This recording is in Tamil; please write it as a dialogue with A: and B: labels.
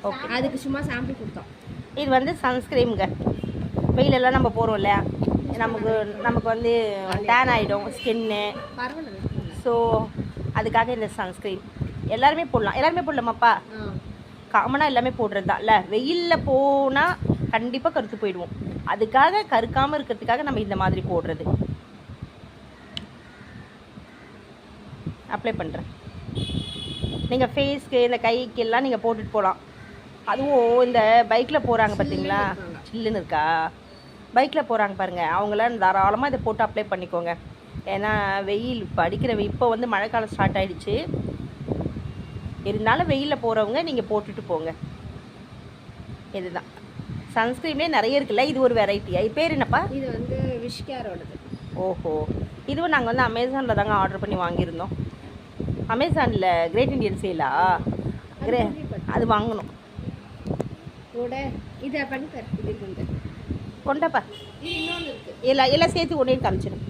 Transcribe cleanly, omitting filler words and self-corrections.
A: ஓகே,
B: அதுக்கு சும்மா சாம்பிள் கொடுத்தோம்.
A: இது வந்து சன்ஸ்க்ரீம்ங்க. வெயிலெல்லாம் நம்ம போகிறோம் இல்லையா, நமக்கு வந்து டேன் ஆகிடும் ஸ்கின்னு.
B: பரவாயில்ல.
A: ஸோ அதுக்காக இந்த சன்ஸ்க்ரீன் எல்லாருமே போடலாமாப்பா? காமனாக எல்லாமே போடுறது தான் இல்லை. வெயிலில் போனால் கண்டிப்பாக கருத்து போயிடுவோம். அதுக்காக கருக்காமல் இருக்கிறதுக்காக நம்ம இந்த மாதிரி போடுறது. அப்ளை பண்ணுறேன். நீங்கள் ஃபேஸ்க்கு இந்த கைக்கு எல்லாம் நீங்கள் போட்டுட்டு போகலாம். அதுவும் இந்த பைக்கில் போகிறாங்க பார்த்தீங்களா, சில்லுன்னு இருக்கா, பைக்கில் போகிறாங்க பாருங்கள், அவங்களாம் தாராளமாக இதை போட்டு அப்ளை பண்ணிக்கோங்க. ஏன்னா வெயில் இப்போ அடிக்கிற இப்போ வந்து மழைக்காலம் ஸ்டார்ட் ஆகிடுச்சு. இருந்தாலும் வெயிலில் போகிறவங்க நீங்கள் போட்டுட்டு போங்க. இதுதான் சன்ஸ்க்ரீம்லேயே நிறைய இருக்குல்ல, இது ஒரு வெரைட்டியா? இது பேர் என்னப்பா?
B: இது வந்து விஷ்-கேரோடது.
A: ஓஹோ, இதுவும் நாங்கள் வந்து அமேசானில் தாங்க ஆர்டர் பண்ணி வாங்கியிருந்தோம். அமேசானில் கிரேட் இண்டியன் சேலா அது வாங்கணும்.
B: இதை பண்ணி இது
A: கொண்டப்பா
B: இன்னொன்று இருக்குது.
A: எல்லாம் சேர்த்து ஒன்றே காமிச்சிடும்.